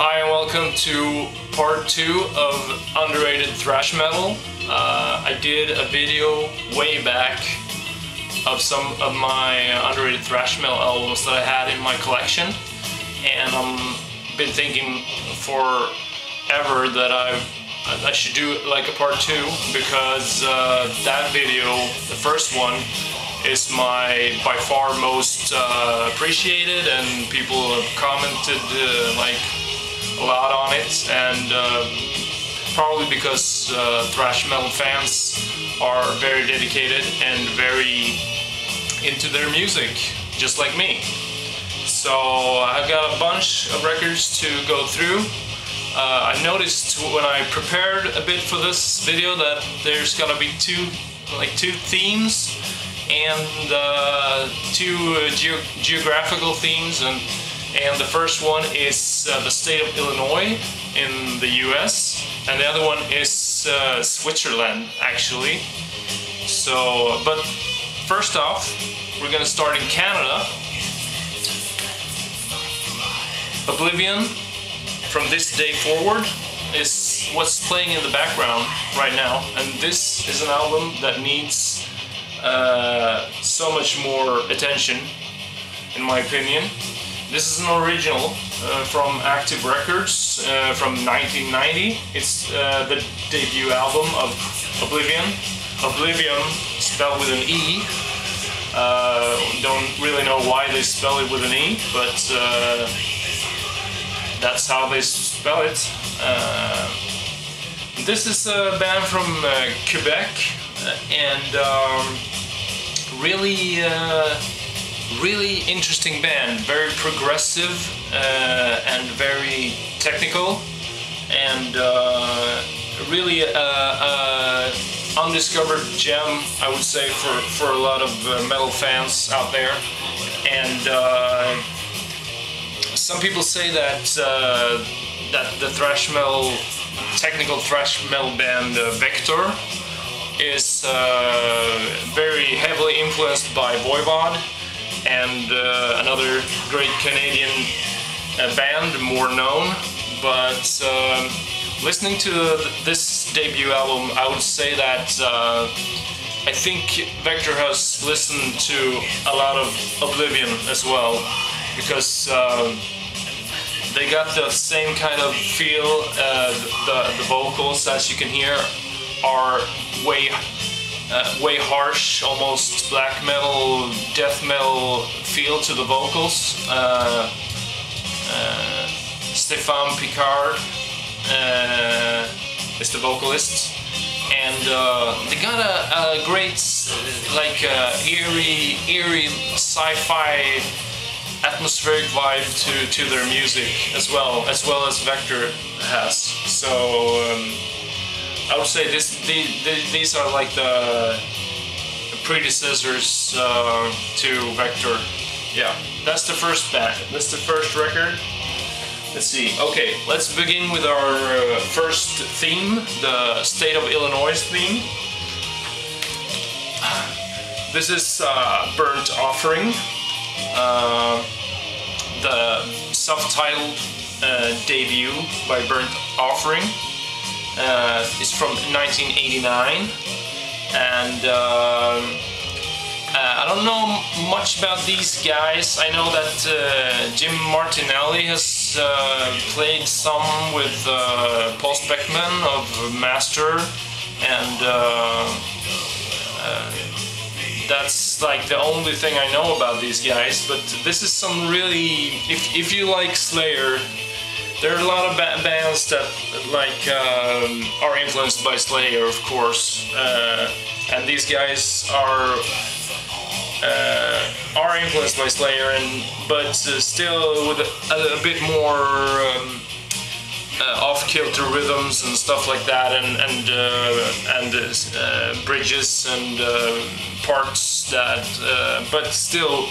Hi and welcome to part 2 of underrated thrash metal. I did a video way back of some of my underrated thrash metal albums that I had in my collection, and I've been thinking forever that I should do like a part 2 because that video, the first one, is my by far most appreciated, and people have commented like a lot on it, and probably because thrash metal fans are very dedicated and very into their music, just like me. So I've got a bunch of records to go through. I noticed when I prepared a bit for this video that there's gonna be two themes and two geographical themes, and the first one is the state of Illinois in the US, and the other one is Switzerland, actually. So, but first off, we're gonna start in Canada. Oblivion, From This Day Forward, is what's playing in the background right now, and this is an album that needs so much more attention, in my opinion. This is an original from Active Records from 1990. It's the debut album of Oblivion. Oblivion spelled with an E. Don't really know why they spell it with an E, but that's how they spell it. This is a band from Quebec, and really interesting band, very progressive and very technical, and really undiscovered gem, I would say, for a lot of metal fans out there. And some people say that that the technical thrash metal band Vector is very heavily influenced by Voivod, and another great Canadian band, more known. But listening to this debut album, I would say that I think Vector has listened to a lot of Oblivion as well, because they got the same kind of feel. The vocals, as you can hear, are way harsh, almost black metal, death metal feel to the vocals. Stéphane Picard is the vocalist, and they got a great eerie sci-fi atmospheric vibe to their music as well as Vector has. So I would say these are like the predecessors to Vector. Yeah, that's the first band. That's the first record. Let's see. Okay, let's begin with our first theme, the State of Illinois theme. This is Burnt Offering, the self-titled debut by Burnt Offering. It's from 1989, and I don't know much about these guys. I know that Jim Martinelli has played some with Paul Speckman of Master, and that's like the only thing I know about these guys. But this is some really, if you like Slayer, there are a lot of bands that are influenced by Slayer, of course, and these guys are influenced by Slayer, but still with a bit more off-kilter rhythms and stuff like that, and bridges and parts that, but still,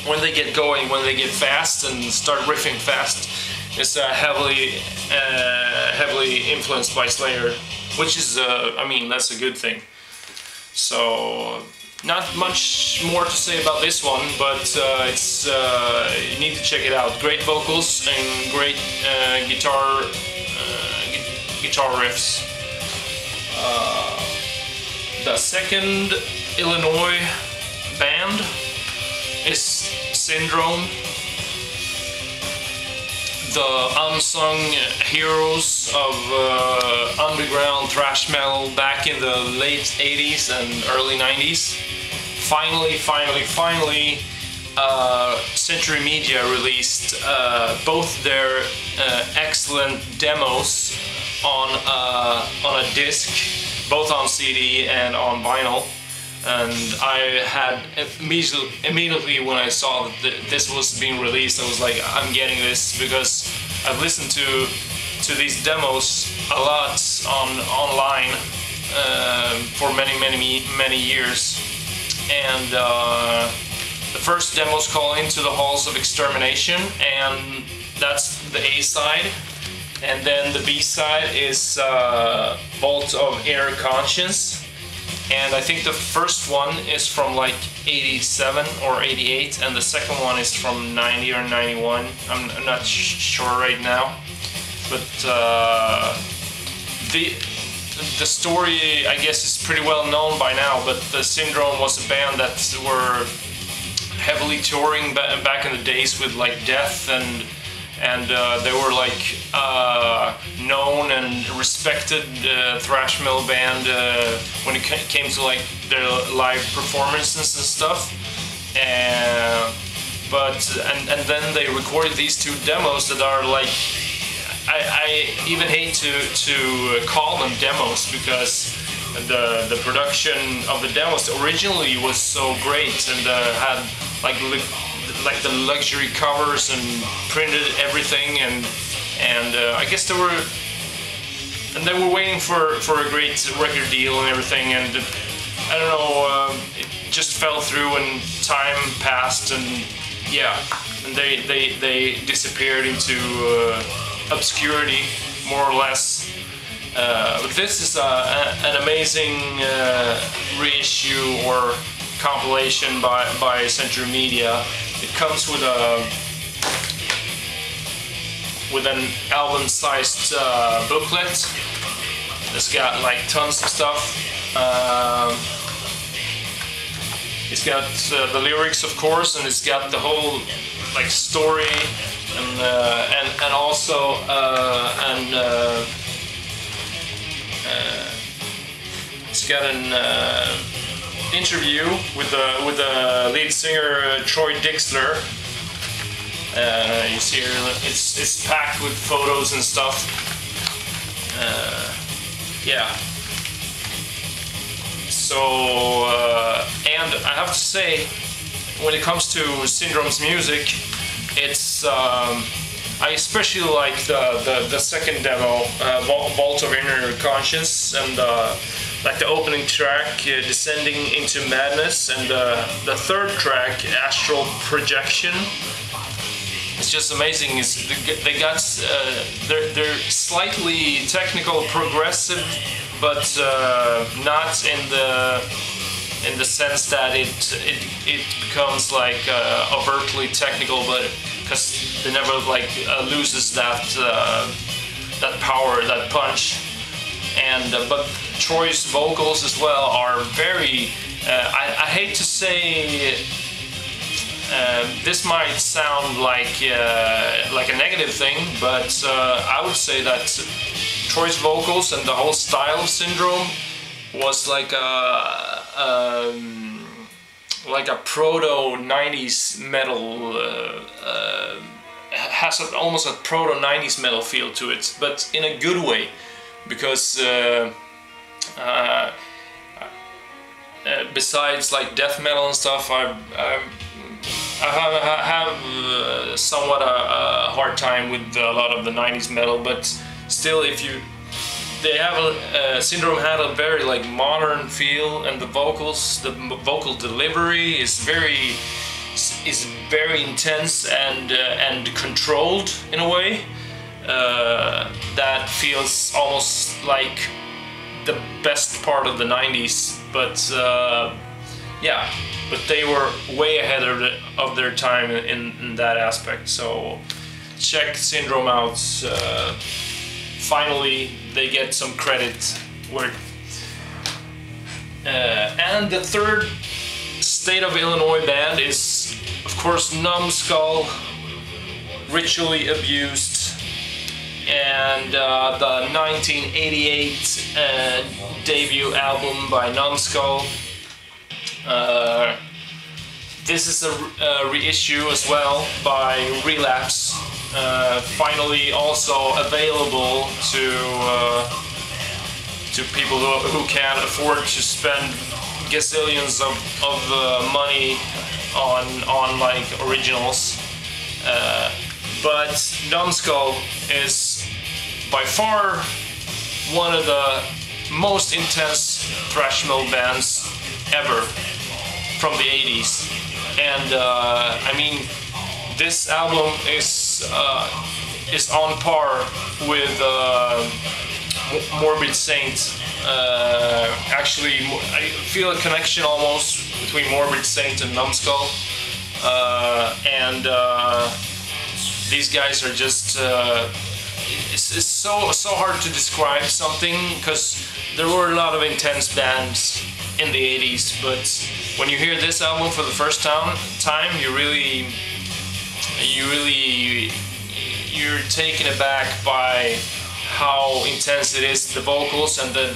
when they get going, when they get fast and start riffing fast, it's heavily influenced by Slayer, which is, I mean, that's a good thing. So not much more to say about this one, but you need to check it out. Great vocals and great guitar riffs. The second Illinois band is Sindrome, the unsung heroes of underground thrash metal back in the late 80s and early 90s. Finally, Century Media released both their excellent demos on a disc, both on CD and on vinyl. And I had immediately when I saw that this was being released, I was like, I'm getting this, because I've listened to these demos a lot online for many years. And the first demo is called Into the Halls of Extermination, and that's the A side. And then the B side is Vault of Inner Conscience. And I think the first one is from like 87 or 88, and the second one is from 90 or 91. I'm not sure right now. But the story, I guess, is pretty well known by now. But the Sindrome was a band that were heavily touring back in the days with like Death, and they were like known and respected thrash metal band when it came to like their live performances and stuff. And then they recorded these two demos that are like, I even hate to call them demos, because the production of the demos originally was so great, and had like the luxury covers and printed everything, and I guess they were waiting for a great record deal and everything, and I don't know, it just fell through and time passed, and yeah, and they disappeared into obscurity, more or less. But this is an amazing reissue or compilation by Century Media. It comes with an album-sized booklet. It's got like tons of stuff. It's got the lyrics, of course, and it's got the whole like story, and also it's got an interview with the lead singer Troy Dixler. You see here, it's packed with photos and stuff. Yeah. So and I have to say, when it comes to Sindrome's music, it's I especially like the second demo, Vault of Inner Conscience, and like the opening track, Descending into Madness, and the third track, Astral Projection. It's just amazing. They got they're slightly technical, progressive, but not in the sense that it becomes like overtly technical, but because they never like loses that power, that punch. And but Troy's vocals as well are very. I hate to say. This might sound like a negative thing, but I would say that Troy's vocals and the whole style of Sindrome was like a proto 90s metal, has almost a proto 90s metal feel to it, but in a good way, because besides like death metal and stuff, I have somewhat a hard time with a lot of the 90s metal, but still, Sindrome had a very like modern feel, and the vocal delivery is very intense and controlled in a way that feels almost like the best part of the 90s, but yeah, but they were way ahead of their time in that aspect. So check Sindrome out. Finally, they get some credit where. And the third State of Illinois band is, of course, Numbskull, Ritually Abused, and the 1988 debut album by Numbskull. This is a reissue as well by Relapse, finally also available to people who can't afford to spend gazillions of money on like originals. But Numbskull is by far one of the most intense thrash metal bands ever from the 80s. And I mean, this album is on par with Morbid Saint. Actually, I feel a connection almost between Morbid Saint and Numbskull. These guys are just it's so hard to describe something, because there were a lot of intense bands in the 80s, but when you hear this album for the first time, you're taken aback by how intense it is, the vocals and the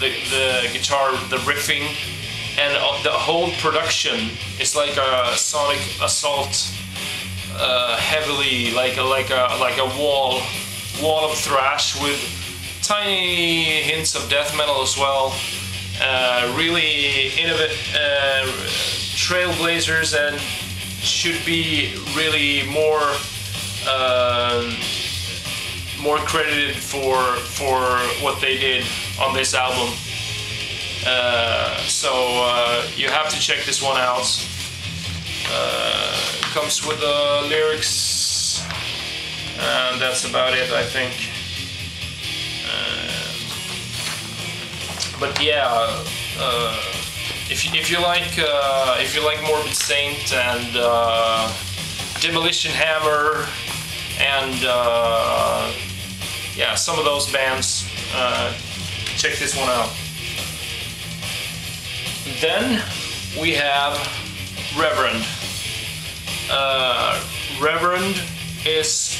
guitar, the riffing, and the whole production. It's like a sonic assault, heavily like a wall of thrash with tiny hints of death metal as well. Really innovative trailblazers, and should be really more credited for what they did on this album. So you have to check this one out. Comes with the lyrics, and that's about it, I think. But yeah, if you like Morbid Saint and Demolition Hammer and yeah, some of those bands, check this one out. Then we have Reverend. Reverend is,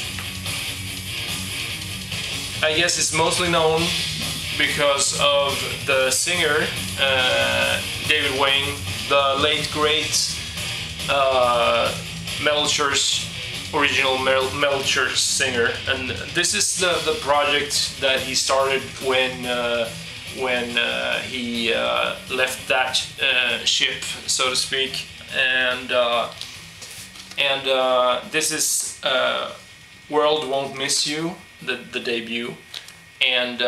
I guess, it's mostly known because of the singer, David Wayne, the late great Metal Church, original Metal Church singer. And this is the project that he started when he left that ship, so to speak. And this is World Won't Miss You, the debut. And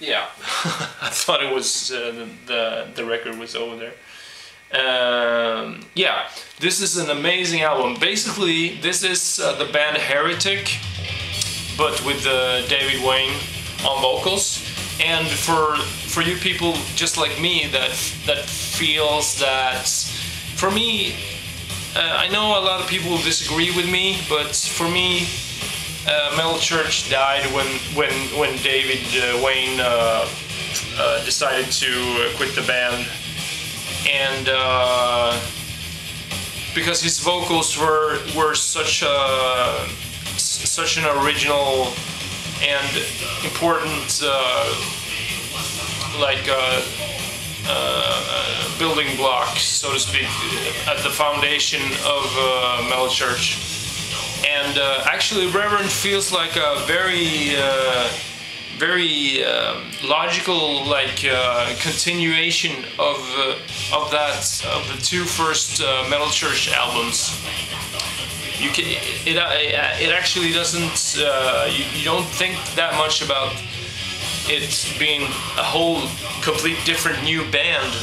yeah, I thought it was the record was over there. Yeah, this is an amazing album. Basically, this is the band Heretic, but with David Wayne on vocals. And for you people just like me that feels that, for me, I know a lot of people disagree with me, but for me, Metal Church died when David Wayne decided to quit the band, and because his vocals were such an original and important building block, so to speak, at the foundation of Metal Church. And actually, Reverend feels like a very logical continuation of the two first Metal Church albums. It actually doesn't. You don't think that much about it being a whole complete different new band,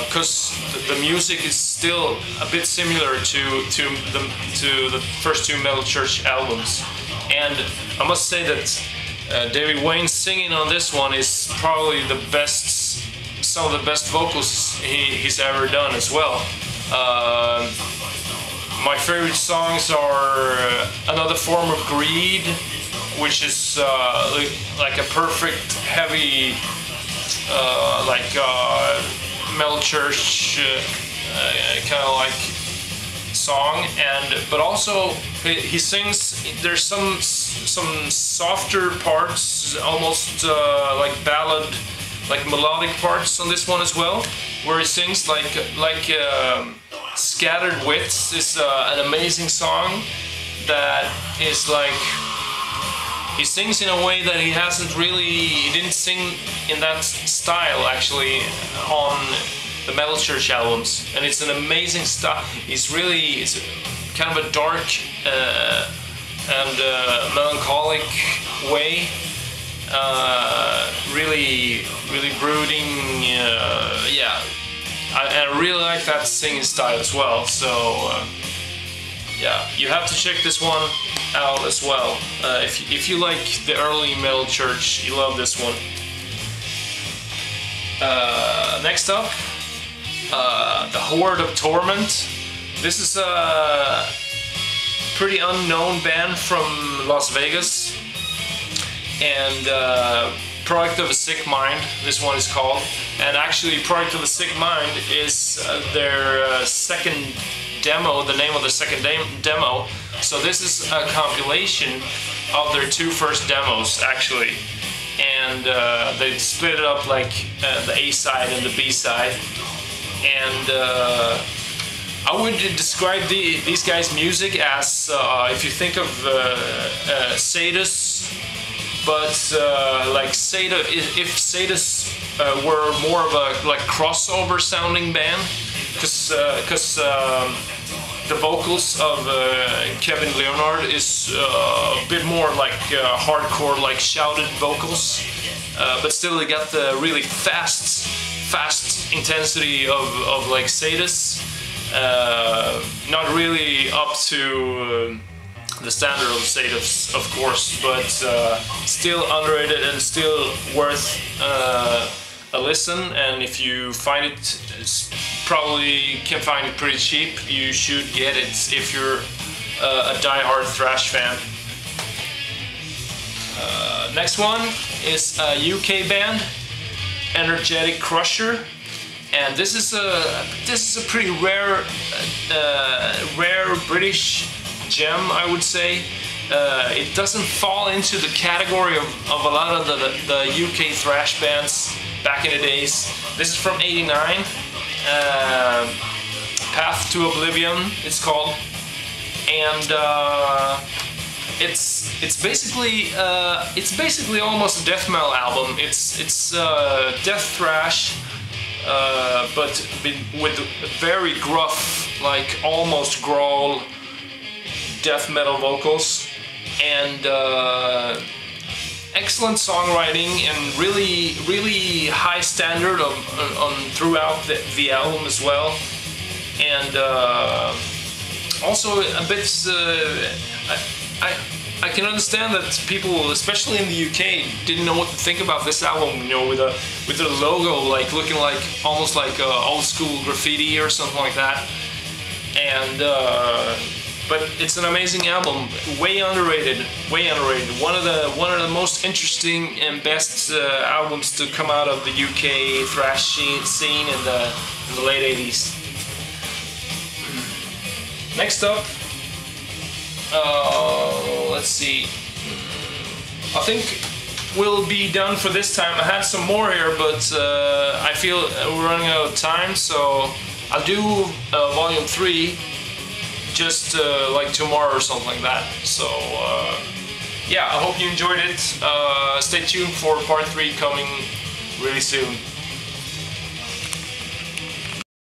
because the music is still a bit similar to the first two Metal Church albums. And I must say that David Wayne's singing on this one is probably the best, some of the best vocals he's ever done as well. My favorite songs are Another Form of Greed, which is like a perfect heavy, metal church kind of like song, but also he sings. There's some softer parts, almost like ballad, like melodic parts on this one as well, where he sings like Scattered Wits is an amazing song that is like, he sings in a way that he didn't sing in that style actually on the Metal Church albums, and it's an amazing style. It's kind of a dark and melancholic way, really brooding, yeah. I really like that singing style as well, so yeah, you have to check this one out as well. If you like the early Metal Church, you love this one. Next up, the Horde of Torment. This is a pretty unknown band from Las Vegas, and Product of a Sick Mind, this one is called. And actually, Product of a Sick Mind is their second demo, the name of the second demo. So this is a compilation of their two first demos, actually. And they split it up like the A side and the B side. And I would describe these guys' music as, if you think of Sadus, but like if Sadus were more of a like crossover sounding band, because the vocals of Kevin Leonard is a bit more like hardcore, like shouted vocals, but still they got the really fast intensity of like Sadus, not really up to the standard of Sadus, of course, but still underrated and still worth a listen. And if you find it, probably can find it pretty cheap, you should get it if you're a die-hard thrash fan. Next one is a UK band, Energetic Krusher, and this is a pretty rare British gem, I would say. It doesn't fall into the category of a lot of the UK thrash bands back in the days. This is from '89. Path to Oblivion, it's called, and it's basically almost a death metal album. It's death thrash, but with very gruff, like almost growl death metal vocals, and excellent songwriting and really high standard on throughout the album as well. And also a bit I can understand that people, especially in the UK, didn't know what to think about this album, you know, with the logo like looking like almost like old school graffiti or something like that. And but it's an amazing album, way underrated, way underrated. One of the most interesting and best albums to come out of the UK thrash scene in the late '80s. Next up, let's see. I think we'll be done for this time. I had some more here, but I feel we're running out of time, so I'll do volume 3. Just like tomorrow or something like that. So yeah, I hope you enjoyed it. Stay tuned for part 3 coming really soon.